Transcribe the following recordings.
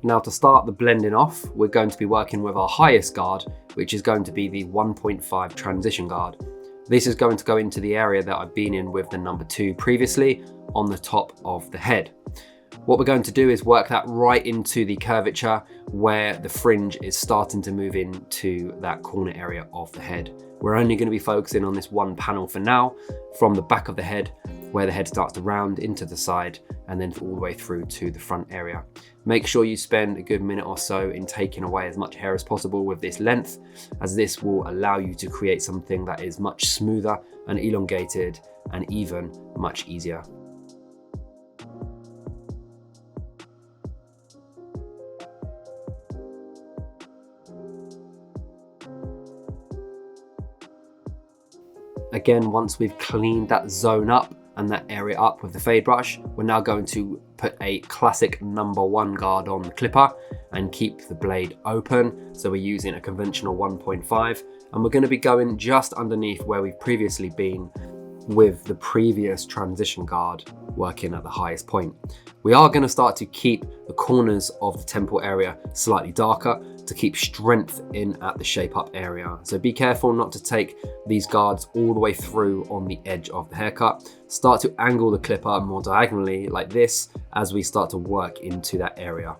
Now to start the blending off, we're going to be working with our highest guard, which is going to be the 1.5 transition guard. This is going to go into the area that I've been in with the number 2 previously, on the top of the head. What we're going to do is work that right into the curvature where the fringe is starting to move into that corner area of the head. We're only going to be focusing on this one panel for now, from the back of the head, where the head starts to round into the side and then all the way through to the front area. Make sure you spend a good minute or so in taking away as much hair as possible with this length, as this will allow you to create something that is much smoother and elongated and even much easier. Again, once we've cleaned that zone up and that area up with the fade brush, we're now going to put a classic number 1 guard on the clipper and keep the blade open. So we're using a conventional 1.5, and we're going to be going just underneath where we've previously been with the previous transition guard working at the highest point. We are going to start to keep the corners of the temple area slightly darker to keep strength in at the shape up area. So be careful not to take these guards all the way through on the edge of the haircut. Start to angle the clipper more diagonally like this as we start to work into that area.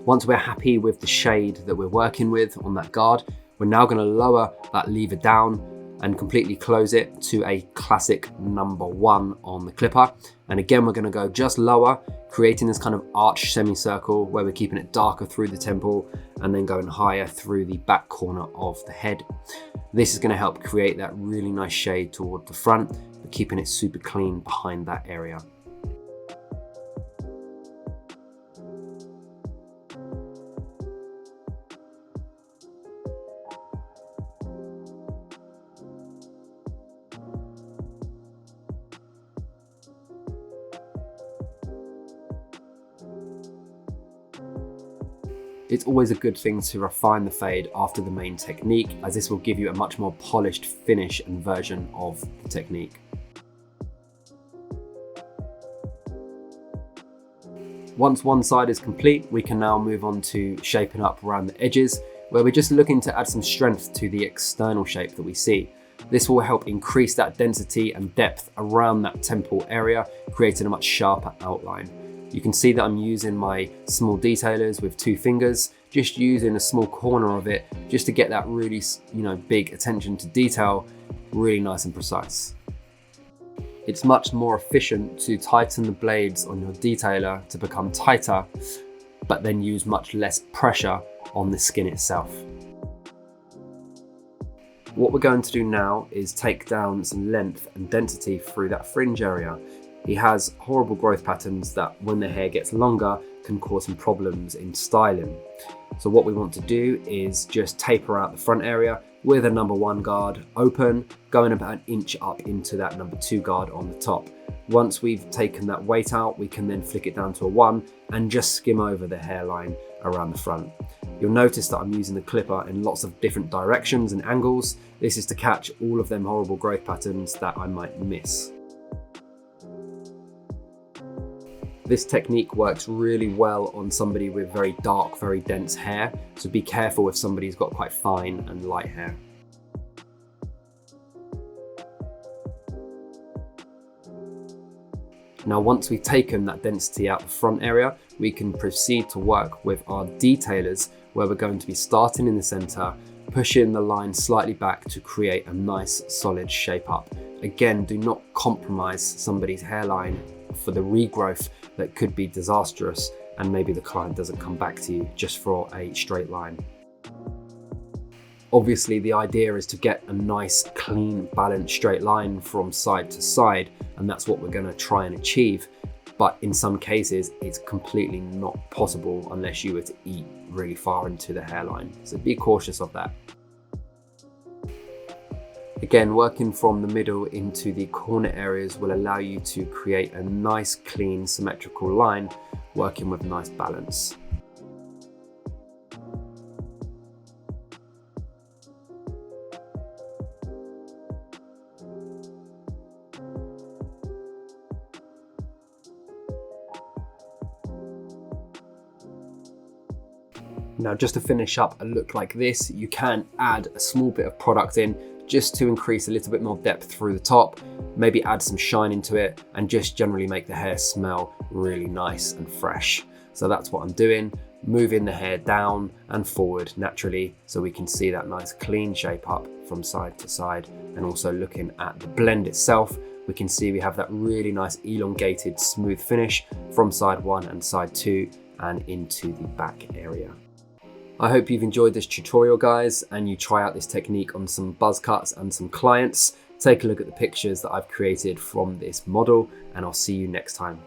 Once we're happy with the shade that we're working with on that guard, we're now going to lower that lever down and completely close it to a classic number 1 on the clipper. And again, we're going to go just lower, creating this kind of arch semicircle where we're keeping it darker through the temple and then going higher through the back corner of the head. This is going to help create that really nice shade toward the front, but keeping it super clean behind that area. It's always a good thing to refine the fade after the main technique, as this will give you a much more polished finish and version of the technique. Once one side is complete, we can now move on to shaping up around the edges, where we're just looking to add some strength to the external shape that we see. This will help increase that density and depth around that temple area, creating a much sharper outline. You can see that I'm using my small detailers with 2 fingers, just using a small corner of it just to get that really, big attention to detail, really nice and precise. It's much more efficient to tighten the blades on your detailer to become tighter, but then use much less pressure on the skin itself. What we're going to do now is take down some length and density through that fringe area. He has horrible growth patterns that, when the hair gets longer, can cause some problems in styling. So what we want to do is just taper out the front area with a number 1 guard open, going about an inch up into that number 2 guard on the top. Once we've taken that weight out, we can then flick it down to a 1 and just skim over the hairline around the front. You'll notice that I'm using the clipper in lots of different directions and angles. This is to catch all of them horrible growth patterns that I might miss. This technique works really well on somebody with very dark, very dense hair, so be careful if somebody's got quite fine and light hair. Now, once we've taken that density out the front area, we can proceed to work with our detailers, where we're going to be starting in the center, pushing the line slightly back to create a nice solid shape up. Again, do not compromise somebody's hairline for the regrowth that could be disastrous, and maybe the client doesn't come back to you just for a straight line. Obviously, the idea is to get a nice, clean, balanced straight line from side to side, and that's what we're going to try and achieve. But in some cases, it's completely not possible unless you were to eat really far into the hairline. So be cautious of that. Again, working from the middle into the corner areas will allow you to create a nice, clean, symmetrical line, working with nice balance. Now, just to finish up a look like this, you can add a small bit of product in just to increase a little bit more depth through the top, maybe add some shine into it, and just generally make the hair smell really nice and fresh. So that's what I'm doing, moving the hair down and forward naturally so we can see that nice clean shape up from side to side. And also looking at the blend itself, we can see we have that really nice elongated smooth finish from side 1 and side 2 and into the back area. I hope you've enjoyed this tutorial, guys, and you try out this technique on some buzz cuts and some clients. Take a look at the pictures that I've created from this model, and I'll see you next time.